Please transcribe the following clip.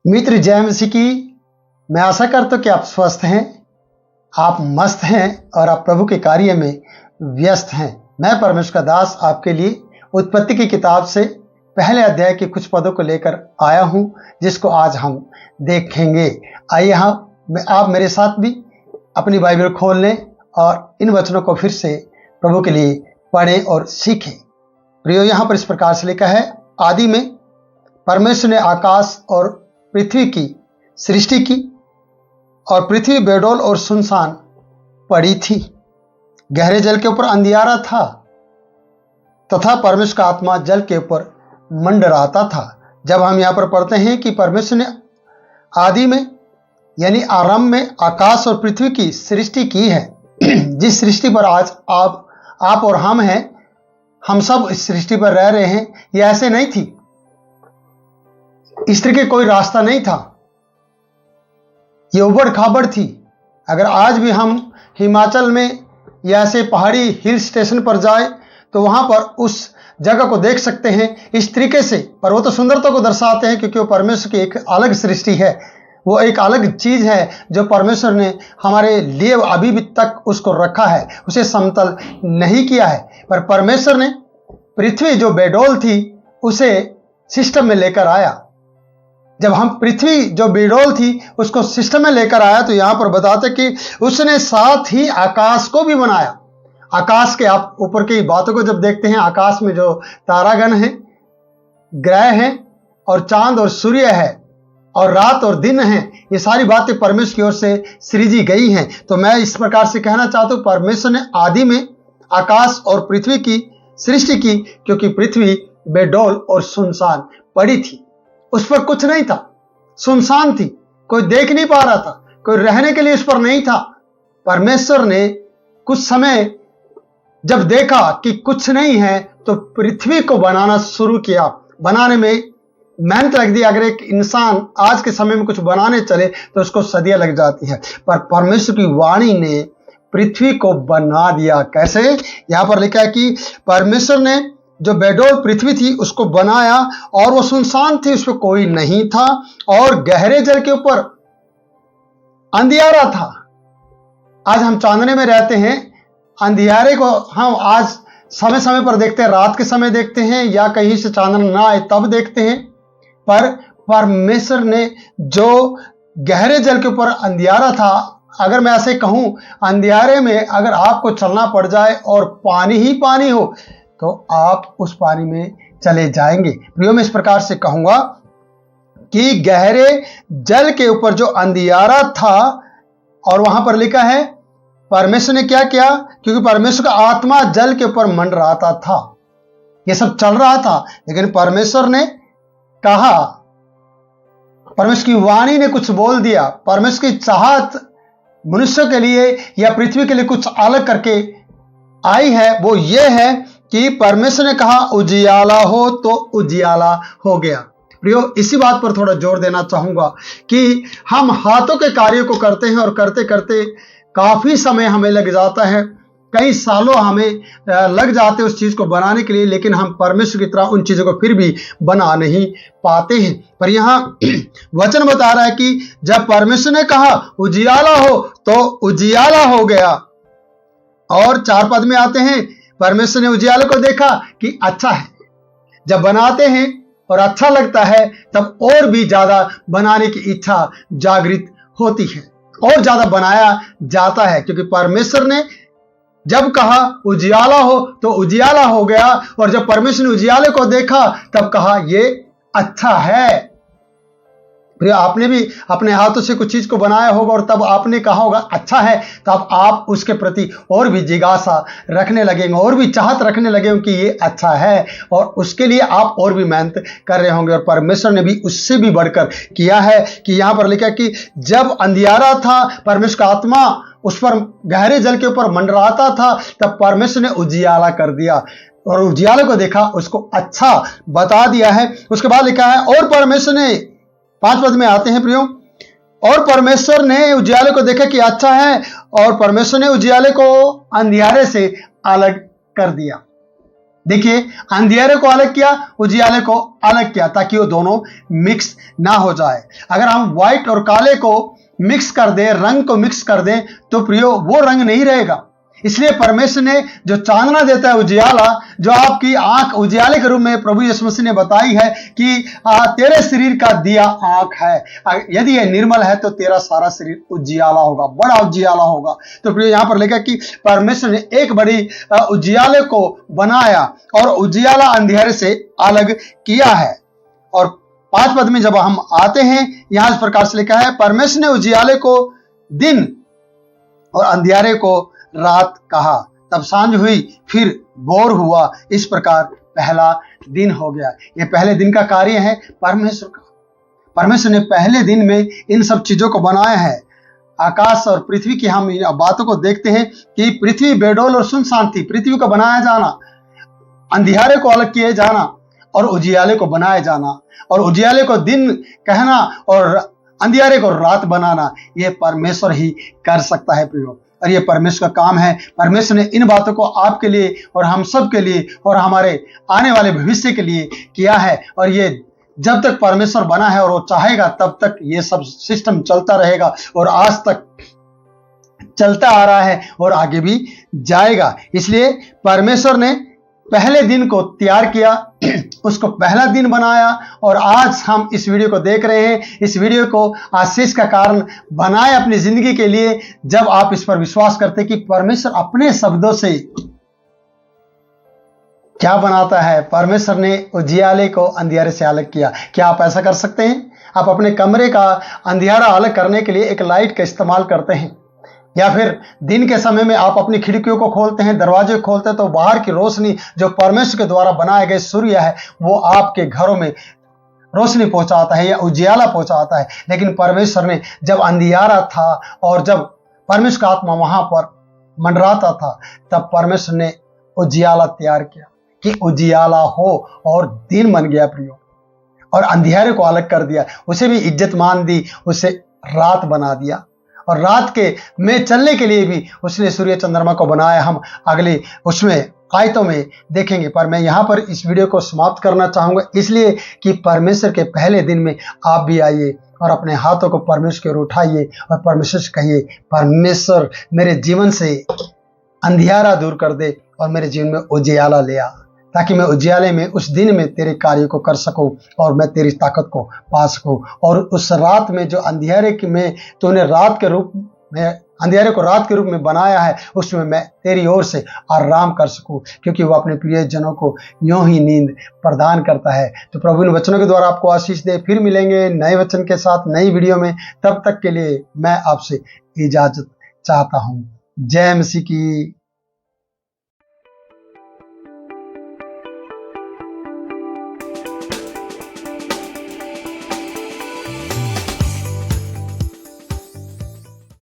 मित्र जय मसीह की। मैं आशा करता हूँ कि आप स्वस्थ हैं, आप मस्त हैं और आप प्रभु के कार्य में व्यस्त हैं। मैं परमेश्वर का दास आपके लिए उत्पत्ति की किताब से पहले अध्याय के कुछ पदों को लेकर आया हूँ, जिसको आज हम देखेंगे। आइए आप मेरे साथ भी अपनी बाइबल खोल लें और इन वचनों को फिर से प्रभु के लिए पढ़ें और सीखें। प्रियो, यहाँ पर इस प्रकार से लिखा है, आदि में परमेश्वर ने आकाश और पृथ्वी की सृष्टि की और पृथ्वी बेडौल और सुनसान पड़ी थी। गहरे जल के ऊपर अंधियारा था तथा परमेश्वर का आत्मा जल के ऊपर मंडराता था। जब हम यहाँ पर पढ़ते हैं कि परमेश्वर ने आदि में यानी आरंभ में आकाश और पृथ्वी की सृष्टि की है, जिस सृष्टि पर आज आप और हम हैं, हम सब इस सृष्टि पर रह रहे हैं, ये ऐसे नहीं थी। इस तरह के कोई रास्ता नहीं था, ये उबड़ खाबड़ थी। अगर आज भी हम हिमाचल में या ऐसे पहाड़ी हिल स्टेशन पर जाए तो वहां पर उस जगह को देख सकते हैं इस तरीके से। पर वो तो सुंदरता को दर्शाते हैं, क्योंकि वो परमेश्वर की एक अलग सृष्टि है, वो एक अलग चीज है जो परमेश्वर ने हमारे लिए अभी भी तक उसको रखा है, उसे समतल नहीं किया है। पर परमेश्वर ने पृथ्वी जो बेडौल थी उसे सिस्टम में लेकर आया। जब हम पृथ्वी जो बेडौल थी उसको सिस्टम में लेकर आया तो यहां पर बताते कि उसने साथ ही आकाश को भी बनाया। आकाश के आप ऊपर की बातों को जब देखते हैं, आकाश में जो तारागण हैं, ग्रह हैं और चांद और सूर्य है और रात और दिन है, ये सारी बातें परमेश्वर की ओर से सृजी गई हैं। तो मैं इस प्रकार से कहना चाहता हूं, परमेश्वर ने आदि में आकाश और पृथ्वी की सृष्टि की, क्योंकि पृथ्वी बेडौल और सुनसान पड़ी थी। उस पर कुछ नहीं था, सुनसान थी, कोई देख नहीं पा रहा था, कोई रहने के लिए उस पर नहीं था। परमेश्वर ने कुछ समय जब देखा कि कुछ नहीं है तो पृथ्वी को बनाना शुरू किया। बनाने में मेहनत लग दी। अगर एक इंसान आज के समय में कुछ बनाने चले तो उसको सदियां लग जाती है, पर परमेश्वर की वाणी ने पृथ्वी को बना दिया। कैसे? यहां पर लिखा है कि परमेश्वर ने जो बेडौल पृथ्वी थी उसको बनाया और वो सुनसान थी, उस पर कोई नहीं था और गहरे जल के ऊपर अंधियारा था। आज हम चांदने में रहते हैं, अंधियारे को हम आज समय समय पर देखते हैं, रात के समय देखते हैं या कहीं से चांदना ना आए तब देखते हैं। पर परमेश्वर ने जो गहरे जल के ऊपर अंधियारा था, अगर मैं ऐसे कहूं, अंधियारे में अगर आपको चलना पड़ जाए और पानी ही पानी हो तो आप उस पानी में चले जाएंगे। प्रियो, मैं इस प्रकार से कहूंगा कि गहरे जल के ऊपर जो अंधियारा था, और वहां पर लिखा है परमेश्वर ने क्या किया, क्योंकि परमेश्वर का आत्मा जल के ऊपर मंडराता था। यह सब चल रहा था, लेकिन परमेश्वर ने कहा, परमेश्वर की वाणी ने कुछ बोल दिया। परमेश्वर की चाहत मनुष्य के लिए या पृथ्वी के लिए कुछ अलग करके आई है। वो ये है कि परमेश्वर ने कहा उजियाला हो तो उजियाला हो गया। प्रियो, इसी बात पर थोड़ा जोर देना चाहूंगा कि हम हाथों के कार्यों को करते हैं और करते करते काफी समय हमें लग जाता है, कई सालों हमें लग जाते हैं उस चीज को बनाने के लिए, लेकिन हम परमेश्वर की तरह उन चीजों को फिर भी बना नहीं पाते हैं। पर यहां वचन बता रहा है कि जब परमेश्वर ने कहा उजियाला हो तो उजियाला हो गया। और 4 पद में आते हैं, परमेश्वर ने उजियाले को देखा कि अच्छा है। जब बनाते हैं और अच्छा लगता है तब और भी ज्यादा बनाने की इच्छा जागृत होती है, और ज्यादा बनाया जाता है, क्योंकि परमेश्वर ने जब कहा उजियाला हो तो उजियाला हो गया। और जब परमेश्वर ने उजियाले को देखा तब कहा ये अच्छा है। फिर आपने भी अपने हाथों से कुछ चीज को बनाया होगा और तब आपने कहा होगा अच्छा है, तब आप उसके प्रति और भी जिज्ञासा रखने लगेंगे, और भी चाहत रखने लगेंगे कि ये अच्छा है, और उसके लिए आप और भी मेहनत कर रहे होंगे। और परमेश्वर ने भी उससे भी बढ़कर किया है कि यहां पर लिखा कि जब अंधियारा था, परमेश्वर का आत्मा उस पर गहरे जल के ऊपर मंडराता था, तब परमेश्वर ने उजियाला कर दिया और उजियाले को देखा, उसको अच्छा बता दिया है। उसके बाद लिखा है और परमेश्वर ने, 5 पद में आते हैं प्रियो, और परमेश्वर ने उजियाले को देखा कि अच्छा है, और परमेश्वर ने उजियाले को अंधियारे से अलग कर दिया। देखिए, अंधियारे को अलग किया, उजियाले को अलग किया, ताकि वो दोनों मिक्स ना हो जाए। अगर हम व्हाइट और काले को मिक्स कर दें, रंग को मिक्स कर दें, तो प्रियो वो रंग नहीं रहेगा। इसलिए परमेश्वर ने जो चांदना देता है, उजियाला, जो आपकी आंख उजियाले के रूप में प्रभु यीशु मसीह ने बताई है कि तेरे शरीर का दिया आंख है, यदि यह निर्मल है तो तेरा सारा शरीर उजियाला होगा, बड़ा उजियाला होगा। तो प्रिय यहां पर लिखा कि परमेश्वर ने एक बड़ी उजियाले को बनाया और उजियाला अंधेरे से अलग किया है। और 5 पद में जब हम आते हैं, यहां इस प्रकार से लिखा है, परमेश्वर ने उजियाले को दिन और अंधियारे को रात कहा, तब सांझ हुई, फिर भोर हुआ, इस प्रकार पहला दिन हो गया। ये पहले दिन का कार्य है परमेश्वर का। परमेश्वर ने पहले दिन में इन सब चीजों को बनाया है। आकाश और पृथ्वी की हम बातों को देखते हैं कि पृथ्वी बेडौल और सुनसान थी। पृथ्वी को बनाया जाना, अंधियारे को अलग किए जाना और उजियाले को बनाया जाना, और उजियाले को दिन कहना और अंधियारे को रात बनाना, ये परमेश्वर ही कर सकता है प्रियो, और ये परमेश्वर का काम है। परमेश्वर ने इन बातों को आपके लिए और हम सब के लिए और हमारे आने वाले भविष्य के लिए किया है। और ये जब तक परमेश्वर बना है और वो चाहेगा तब तक ये सब सिस्टम चलता रहेगा, और आज तक चलता आ रहा है और आगे भी जाएगा। इसलिए परमेश्वर ने पहले दिन को तैयार किया, उसको पहला दिन बनाया, और आज हम इस वीडियो को देख रहे हैं। इस वीडियो को आशीष का कारण बनाए अपनी जिंदगी के लिए, जब आप इस पर विश्वास करते कि परमेश्वर अपने शब्दों से क्या बनाता है। परमेश्वर ने उजियाले को अंधियारे से अलग किया। क्या आप ऐसा कर सकते हैं? आप अपने कमरे का अंधियारा अलग करने के लिए एक लाइट का इस्तेमाल करते हैं, या फिर दिन के समय में आप अपनी खिड़कियों को खोलते हैं, दरवाजे खोलते हैं, तो बाहर की रोशनी जो परमेश्वर के द्वारा बनाए गए सूर्य है, वो आपके घरों में रोशनी पहुंचाता है या उजियाला पहुंचाता है। लेकिन परमेश्वर ने जब अंधियारा था और जब परमेश्वर का आत्मा वहां पर मंडराता था, तब परमेश्वर ने उजियाला तैयार किया कि उजियाला हो, और दिन बन गया प्रियो, और अंधियारे को अलग कर दिया, उसे भी इज्जत मान दी, उसे रात बना दिया, और रात के में चलने के लिए भी उसने सूर्य चंद्रमा को बनाया। हम अगले उसमें आयतों में देखेंगे, पर मैं यहाँ पर इस वीडियो को समाप्त करना चाहूँगा, इसलिए कि परमेश्वर के पहले दिन में आप भी आइए और अपने हाथों को परमेश्वर की ओर उठाइए और परमेश्वर से कहिए, परमेश्वर मेरे जीवन से अंधियारा दूर कर दे और मेरे जीवन में उजियाला ले आ, ताकि मैं उजियाले में उस दिन में तेरे कार्य को कर सकूं और मैं तेरी ताकत को पा सकूं। और उस रात में जो अंधियारे में तूने रात के रूप में, अंधियारे को रात के रूप में बनाया है, उसमें मैं तेरी ओर से आराम कर सकूं, क्योंकि वो अपने प्रिय जनों को यूं ही नींद प्रदान करता है। तो प्रभु इन वचनों के द्वारा आपको आशीष दे। फिर मिलेंगे नए वचन के साथ नई वीडियो में। तब तक के लिए मैं आपसे इजाजत चाहता हूं। जय मसीह की।